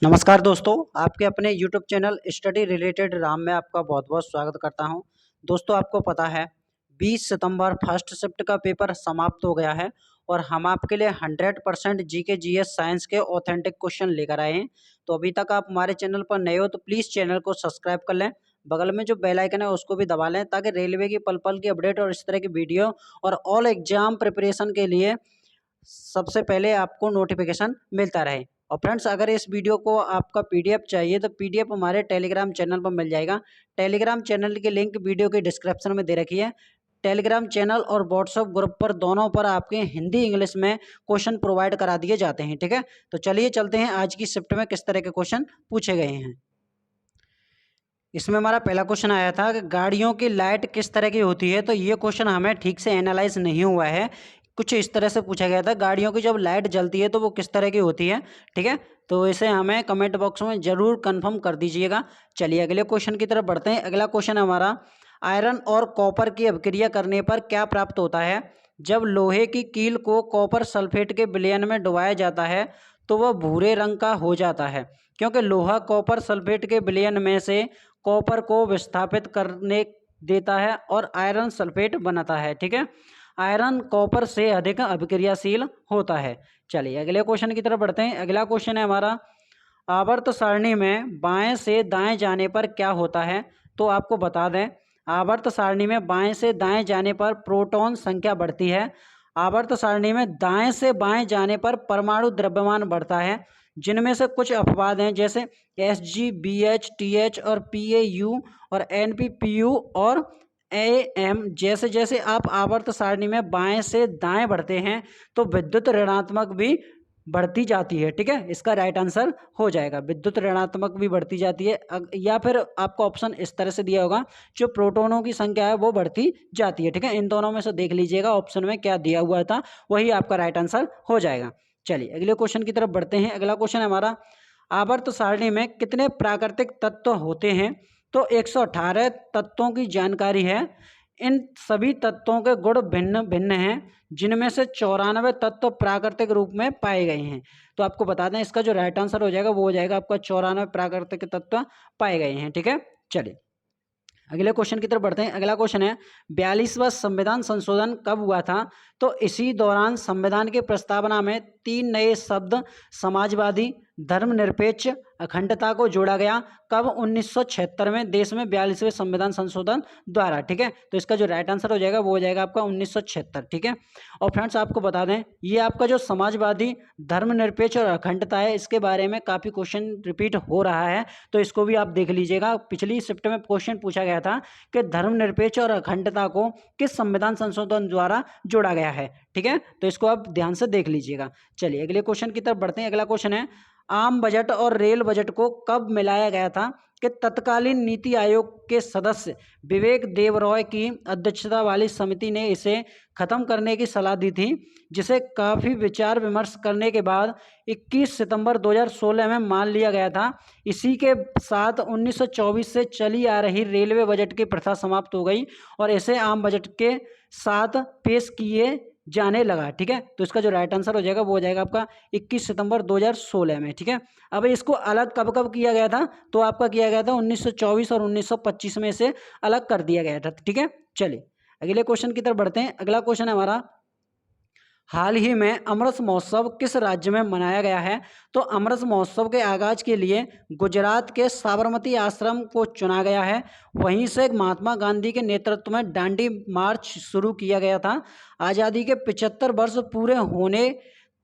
नमस्कार दोस्तों, आपके अपने YouTube channel study related Ram में आपका बहुत बहुत स्वागत करता हूं। दोस्तों, आपको पता है 20 सितंबर फर्स्ट शिफ्ट का पेपर समाप्त हो गया है और हम आपके लिए 100% जीके जीएस साइंस के ऑथेंटिक क्वेश्चन लेकर आए हैं। तो अभी तक आप हमारे चैनल पर नए हो तो प्लीज़ चैनल को सब्सक्राइब कर लें, बगल में जो बेल आइकन है उसको भी दबा लें ताकि रेलवे की पल पल की अपडेट और इस तरह की वीडियो और ऑल एग्जाम प्रिपरेशन के लिए सबसे पहले आपको नोटिफिकेशन मिलता रहे। और फ्रेंड्स, अगर इस वीडियो को आपका पीडीएफ चाहिए तो पीडीएफ हमारे टेलीग्राम चैनल पर मिल जाएगा। टेलीग्राम चैनल की लिंक वीडियो के डिस्क्रिप्शन में दे रखी है। टेलीग्राम चैनल और व्हाट्सएप ग्रुप पर दोनों पर आपके हिंदी इंग्लिश में क्वेश्चन प्रोवाइड करा दिए जाते हैं। ठीक है, तो चलिए चलते हैं आज की शिफ्ट में किस तरह के क्वेश्चन पूछे गए हैं। इसमें हमारा पहला क्वेश्चन आया था कि गाड़ियों की लाइट किस तरह की होती है। तो ये क्वेश्चन हमें ठीक से एनालाइज नहीं हुआ है। कुछ इस तरह से पूछा गया था, गाड़ियों की जब लाइट जलती है तो वो किस तरह की होती है। ठीक है, तो इसे हमें कमेंट बॉक्स में जरूर कंफर्म कर दीजिएगा। चलिए अगले क्वेश्चन की तरफ बढ़ते हैं। अगला क्वेश्चन है हमारा, आयरन और कॉपर की अभिक्रिया करने पर क्या प्राप्त होता है। जब लोहे की कील को कॉपर सल्फेट के विलयन में डुबाया जाता है तो वह भूरे रंग का हो जाता है, क्योंकि लोहा कॉपर सल्फेट के विलयन में से कॉपर को विस्थापित करने देता है और आयरन सल्फेट बनाता है। ठीक है, आयरन कॉपर से अधिक अभिक्रियाशील होता है। चलिए अगले क्वेश्चन की तरफ बढ़ते हैं। अगला क्वेश्चन है हमारा, आवर्त सारणी में बाएं से दाएं जाने पर क्या होता है। तो आपको बता दें, आवर्त सारणी में बाएं से दाएं जाने पर प्रोटॉन संख्या बढ़ती है। आवर्त सारणी में दाएं से बाएं जाने पर परमाणु द्रव्यमान बढ़ता है। जिनमें से कुछ अपवाद हैं, जैसे Hg, Bh, Th और Pa(U) और Np(Pu) और Am। जैसे जैसे आप आवर्त सारणी में बाएं से दाएं बढ़ते हैं तो विद्युत ऋणात्मक भी बढ़ती जाती है। ठीक है, इसका राइट आंसर हो जाएगा विद्युत ऋणात्मक भी बढ़ती जाती है। या फिर आपको ऑप्शन इस तरह से दिया होगा, जो प्रोटॉनों की संख्या है वो बढ़ती जाती है। ठीक है, इन दोनों में से देख लीजिएगा ऑप्शन में क्या दिया हुआ था, वही आपका राइट आंसर हो जाएगा। चलिए अगले क्वेश्चन की तरफ बढ़ते हैं। अगला क्वेश्चन है हमारा, आवर्त सारणी में कितने प्राकृतिक तत्व होते हैं। तो 118 तत्वों की जानकारी है। इन सभी तत्वों के गुण भिन्न भिन्न हैं, जिनमें से 94 तत्व प्राकृतिक रूप में पाए गए हैं। तो आपको बता दें, इसका जो राइट आंसर हो जाएगा वो हो जाएगा आपका 94 प्राकृतिक तत्व पाए गए हैं। ठीक है, चलिए अगले क्वेश्चन की तरफ बढ़ते हैं। अगला क्वेश्चन है, 42वां संविधान संशोधन कब हुआ था। तो इसी दौरान संविधान की प्रस्तावना में 3 नए शब्द समाजवादी, धर्मनिरपेक्ष, अखंडता को जोड़ा गया। कब? 1976 में, देश में 42वें संविधान संशोधन द्वारा। ठीक है, तो इसका जो राइट आंसर हो जाएगा वो हो जाएगा आपका 1976। ठीक है, और फ्रेंड्स आपको बता दें, ये आपका जो समाजवादी, धर्मनिरपेक्ष और अखंडता है, इसके बारे में काफ़ी क्वेश्चन रिपीट हो रहा है, तो इसको भी आप देख लीजिएगा। पिछली शिफ्ट में क्वेश्चन पूछा गया था कि धर्मनिरपेक्ष और अखंडता को किस संविधान संशोधन द्वारा जोड़ा गया है। ठीक है, तो इसको आप ध्यान से देख लीजिएगा। चलिए अगले क्वेश्चन की तरफ बढ़ते हैं। अगला क्वेश्चन है, आम बजट और रेल बजट को कब मिलाया गया था। कि तत्कालीन नीति आयोग के सदस्य विवेक देवरॉय की अध्यक्षता वाली समिति ने इसे खत्म करने की सलाह दी थी, जिसे काफ़ी विचार विमर्श करने के बाद 21 सितंबर 2016 में मान लिया गया था। इसी के साथ 1924 से चली आ रही रेलवे बजट की प्रथा समाप्त हो गई और इसे आम बजट के साथ पेश किए जाने लगा। ठीक है, तो इसका जो राइट आंसर हो जाएगा वो हो जाएगा आपका 21 सितंबर 2016 में। ठीक है, अब इसको अलग कब कब किया गया था। तो आपका किया गया था 1924 और 1925 में से अलग कर दिया गया था। ठीक है, चलिए अगले क्वेश्चन की तरफ बढ़ते हैं। अगला क्वेश्चन है हमारा, हाल ही में अमृत महोत्सव किस राज्य में मनाया गया है। तो अमृत महोत्सव के आगाज के लिए गुजरात के साबरमती आश्रम को चुना गया है। वहीं से महात्मा गांधी के नेतृत्व में दांडी मार्च शुरू किया गया था। आज़ादी के 75 वर्ष पूरे होने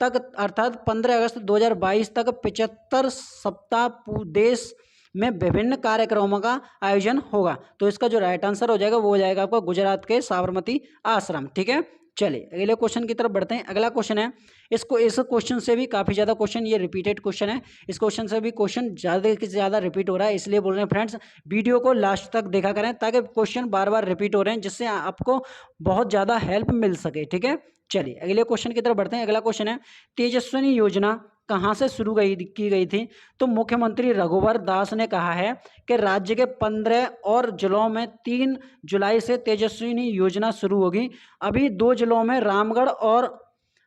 तक, अर्थात 15 अगस्त 2022 तक 75 सप्ताह देश में विभिन्न कार्यक्रमों का आयोजन होगा। तो इसका जो राइट आंसर हो जाएगा वो हो जाएगा आपका गुजरात के साबरमती आश्रम। ठीक है, चलिए अगले क्वेश्चन की तरफ बढ़ते हैं। अगला क्वेश्चन है, इस क्वेश्चन से भी काफ़ी ज़्यादा क्वेश्चन, ये रिपीटेड क्वेश्चन है, इस क्वेश्चन से भी क्वेश्चन ज़्यादा से ज़्यादा रिपीट हो रहा है, इसलिए बोल रहे हैं फ्रेंड्स वीडियो को लास्ट तक देखा करें ताकि क्वेश्चन बार बार रिपीट हो रहे हैं, जिससे आपको बहुत ज़्यादा हेल्प मिल सके। ठीक है, चलिए अगले क्वेश्चन की तरफ बढ़ते हैं। अगला क्वेश्चन है, तेजस्विनी योजना कहाँ से शुरू की गई थी। तो मुख्यमंत्री रघुवर दास ने कहा है कि राज्य के 15 और जिलों में 3 जुलाई से तेजस्विनी योजना शुरू होगी। अभी 2 जिलों में रामगढ़ और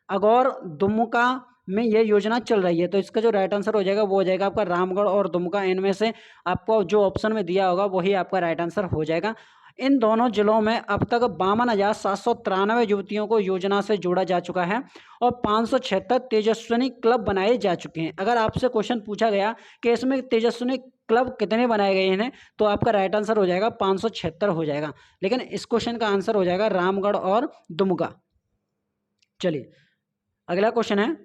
अगौर, दुमका, में यह योजना चल रही है। तो इसका जो राइट आंसर हो जाएगा वो हो जाएगा आपका रामगढ़ और दुमका। इनमें से आपको जो ऑप्शन में दिया होगा वही आपका राइट आंसर हो जाएगा। इन दोनों जिलों में अब तक 52,793 युवतियों को योजना से जोड़ा जा चुका है और 576 तेजस्विनी क्लब बनाए जा चुके हैं। अगर आपसे क्वेश्चन पूछा गया कि इसमें तेजस्विनी क्लब कितने बनाए गए हैं, तो आपका राइट आंसर हो जाएगा 576 हो जाएगा। लेकिन इस क्वेश्चन का आंसर हो जाएगा रामगढ़ और दुमका। चलिए अगला क्वेश्चन है,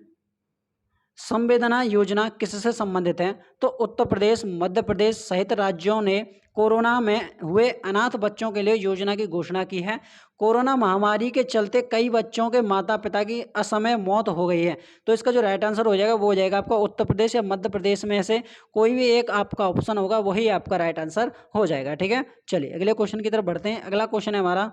संवेदना योजना किससे संबंधित है? तो उत्तर प्रदेश, मध्य प्रदेश सहित राज्यों ने कोरोना में हुए अनाथ बच्चों के लिए योजना की घोषणा की है। कोरोना महामारी के चलते कई बच्चों के माता पिता की असमय मौत हो गई है। तो इसका जो राइट आंसर हो जाएगा वो हो जाएगा आपका उत्तर प्रदेश या मध्य प्रदेश में से कोई भी एक आपका ऑप्शन होगा वही आपका राइट आंसर हो जाएगा। ठीक है, चलिए अगले क्वेश्चन की तरफ बढ़ते हैं। अगला क्वेश्चन है हमारा,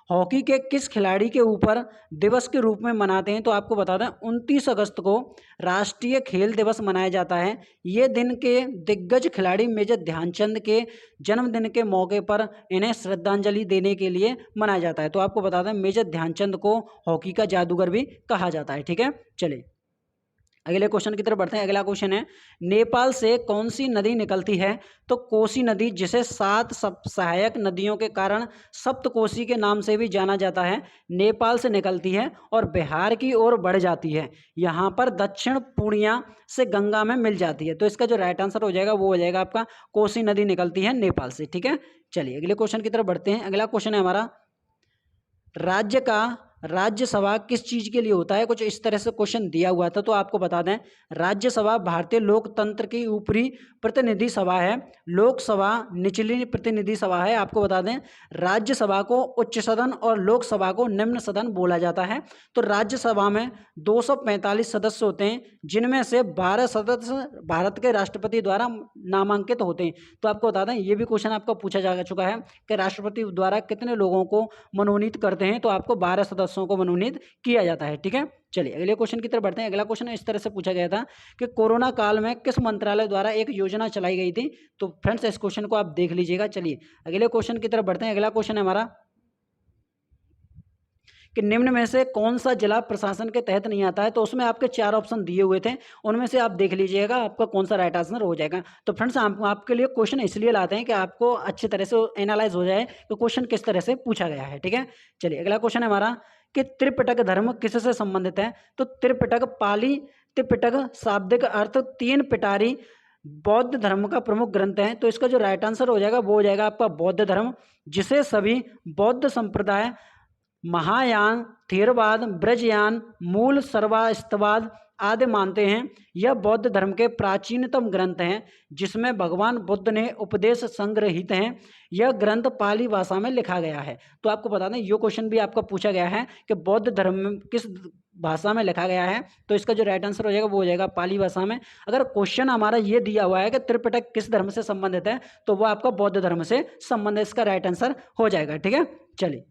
हॉकी के किस खिलाड़ी के ऊपर दिवस के रूप में मनाते हैं? तो आपको बता दें 29 अगस्त को राष्ट्रीय खेल दिवस मनाया जाता है। ये दिन के दिग्गज खिलाड़ी मेजर ध्यानचंद के जन्मदिन के मौके पर इन्हें श्रद्धांजलि देने के लिए मनाया जाता है। तो आपको बता दें मेजर ध्यानचंद को हॉकी का जादूगर भी कहा जाता है। ठीक है, चलिए अगले क्वेश्चन की तरफ बढ़ते हैं। अगला क्वेश्चन है, नेपाल से कौन सी नदी निकलती है? तो कोसी नदी, जिसे 7 सहायक नदियों के कारण सप्तकोसी के नाम से भी जाना जाता है, नेपाल से निकलती है और बिहार की ओर बढ़ जाती है। यहाँ पर दक्षिण पूर्णिया से गंगा में मिल जाती है। तो इसका जो राइट आंसर हो जाएगा वो हो जाएगा आपका कोसी नदी निकलती है नेपाल से। ठीक है, चलिए अगले क्वेश्चन की तरफ बढ़ते हैं। अगला क्वेश्चन है हमारा, राज्य का राज्यसभा किस चीज के लिए होता है? कुछ इस तरह से क्वेश्चन दिया हुआ था, तो आपको बता दें राज्यसभा भारतीय लोकतंत्र की ऊपरी प्रतिनिधि सभा है, लोकसभा निचली प्रतिनिधि सभा है। आपको बता दें राज्यसभा को उच्च सदन और लोकसभा को निम्न सदन बोला जाता है। तो राज्यसभा में 245 सदस्य होते हैं, जिनमें से 12 सदस्य भारत के राष्ट्रपति द्वारा नामांकित होते हैं। तो आपको बता दें ये भी क्वेश्चन आपका पूछा जा चुका है कि राष्ट्रपति द्वारा कितने लोगों को मनोनीत करते हैं? तो आपको 12 सदस्यों को मनोनीत किया जाता है। ठीक है, चलिए अगले क्वेश्चन की तरफ बढ़ते हैं। अगला क्वेश्चन इस तरह से पूछा गया था कि कोरोना काल में किस मंत्रालय द्वारा एक योजना चलाई गई थी? तो फ्रेंड्स इस क्वेश्चन को आप देख लीजिएगा। चलिए अगले क्वेश्चन की तरफ बढ़ते हैं। अगला क्वेश्चन है हमारा कि निम्न में से कौन सा जिला प्रशासन के तहत नहीं आता है? तो उसमें आपके 4 ऑप्शन दिए हुए थे, उनमें से आप देख लीजिएगा आपका कौन सा राइट आंसर हो जाएगा। तो फ्रेंड्स आपके लिए क्वेश्चन इसलिए लाते हैं कि आपको अच्छी तरह से एनालाइज हो जाए कि क्वेश्चन किस तरह से पूछा गया है। ठीक है, चलिए अगला क्वेश्चन है हमारा कि त्रिपिटक धर्म किससे संबंधित है? तो त्रिपिटक पाली त्रिपिटक शाब्दिक अर्थ 3 पिटारी बौद्ध धर्म का प्रमुख ग्रंथ है। तो इसका जो राइट आंसर हो जाएगा वो हो जाएगा आपका बौद्ध धर्म, जिसे सभी बौद्ध संप्रदाय महायान, थेरवाद, ब्रजयान, मूल सर्वास्तवाद आदि मानते हैं। यह बौद्ध धर्म के प्राचीनतम ग्रंथ हैं, जिसमें भगवान बुद्ध ने उपदेश संग्रहित हैं। यह ग्रंथ पाली भाषा में लिखा गया है। तो आपको बता दें ये क्वेश्चन भी आपका पूछा गया है कि बौद्ध धर्म में किस भाषा में लिखा गया है? तो इसका जो राइट आंसर हो जाएगा वो हो जाएगा पाली भाषा में। अगर क्वेश्चन हमारा ये दिया हुआ है कि त्रिपिटक किस धर्म से संबंधित है, तो वो आपका बौद्ध धर्म से संबंधित इसका राइट आंसर हो जाएगा। ठीक है, चलिए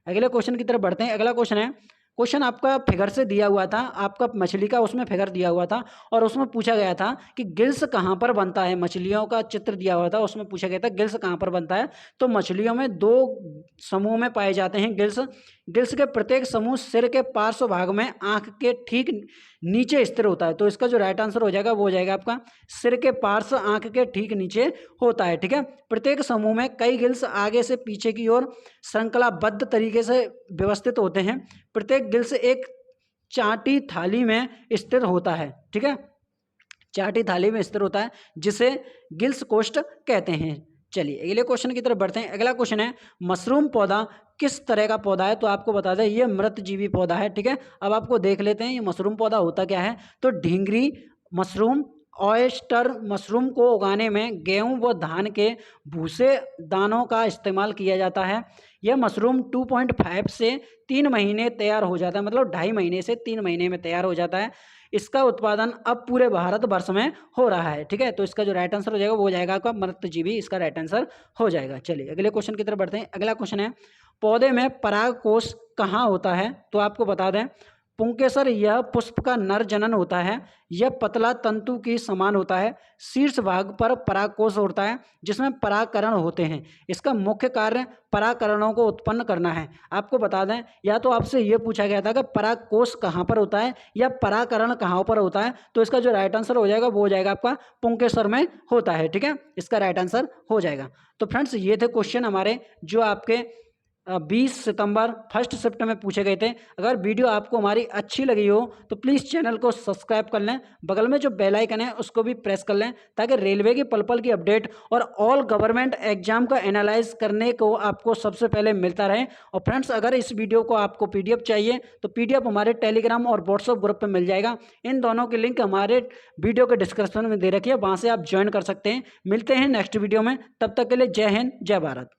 अगले क्वेश्चन की तरफ बढ़ते हैं। अगला क्वेश्चन है, क्वेश्चन आपका फिगर से दिया हुआ था, आपका मछली का उसमें फिगर दिया हुआ था और उसमें पूछा गया था कि गिल्स कहाँ पर बनता है। मछलियों का चित्र दिया हुआ था, उसमें पूछा गया था गिल्स कहाँ पर बनता है। तो मछलियों में 2 समूह में पाए जाते हैं गिल्स। गिल्स के प्रत्येक समूह सिर के पार्श्व भाग में आंख के ठीक नीचे स्थिर होता है। तो इसका जो राइट आंसर हो जाएगा वो हो जाएगा आपका सिर के पार्श्व आंख के ठीक नीचे होता है। ठीक है, प्रत्येक समूह में कई गिल्स आगे से पीछे की ओर श्रृंखलाबद्ध तरीके से व्यवस्थित होते हैं। प्रत्येक गिल्स एक चाटी थाली में स्थिर होता है। ठीक है, चाटी थाली में स्थिर होता है, जिसे गिल्स कोष्ठ कहते हैं। चलिए अगले क्वेश्चन की तरफ बढ़ते हैं। अगला क्वेश्चन है, मशरूम पौधा किस तरह का पौधा है? तो आपको बता दें ये मृतजीवी पौधा है। ठीक है, अब आपको देख लेते हैं ये मशरूम पौधा होता क्या है। तो ढींगरी मशरूम, ऑयस्टर मशरूम को उगाने में गेहूं व धान के भूसे दानों का इस्तेमाल किया जाता है। यह मशरूम 2.5 से 3 महीने तैयार हो जाता है, मतलब 2.5 महीने से 3 महीने में तैयार हो जाता है। इसका उत्पादन अब पूरे भारत वर्ष में हो रहा है। ठीक है, तो इसका जो राइट आंसर हो जाएगा वो हो जाएगा आपका मृतजीवी, इसका राइट आंसर हो जाएगा। चलिए अगले क्वेश्चन की तरफ बढ़ते हैं। अगला क्वेश्चन है, पौधे में पराग कोष कहाँ होता है? तो आपको बता दें पुंकेसर यह पुष्प का नर जनन होता है। यह पतला तंतु के समान होता है। शीर्ष भाग पर परागकोश होता है जिसमें परागकण होते हैं। इसका मुख्य कार्य परागकणों को उत्पन्न करना है। आपको बता दें, या तो आपसे यह पूछा गया था कि परागकोश कहाँ पर होता है या परागकण कहाँ पर होता है, तो इसका जो राइट आंसर हो जाएगा वो हो जाएगा आपका पुंकेसर में होता है। ठीक है, इसका राइट आंसर हो जाएगा। तो फ्रेंड्स, ये थे क्वेश्चन हमारे जो आपके 20 सितंबर फर्स्ट शिफ्ट में पूछे गए थे। अगर वीडियो आपको हमारी अच्छी लगी हो तो प्लीज़ चैनल को सब्सक्राइब कर लें, बगल में जो बेल आइकन है उसको भी प्रेस कर लें, ताकि रेलवे की पल पल की अपडेट और ऑल गवर्नमेंट एग्जाम का एनालाइज करने को आपको सबसे पहले मिलता रहे। और फ्रेंड्स, अगर इस वीडियो को आपको PDF चाहिए तो PDF हमारे टेलीग्राम और व्हाट्सएप ग्रुप पर मिल जाएगा। इन दोनों की लिंक हमारे वीडियो के डिस्क्रिप्शन में दे रखी है, वहाँ से आप ज्वाइन कर सकते हैं। मिलते हैं नेक्स्ट वीडियो में, तब तक के लिए जय हिंद, जय भारत।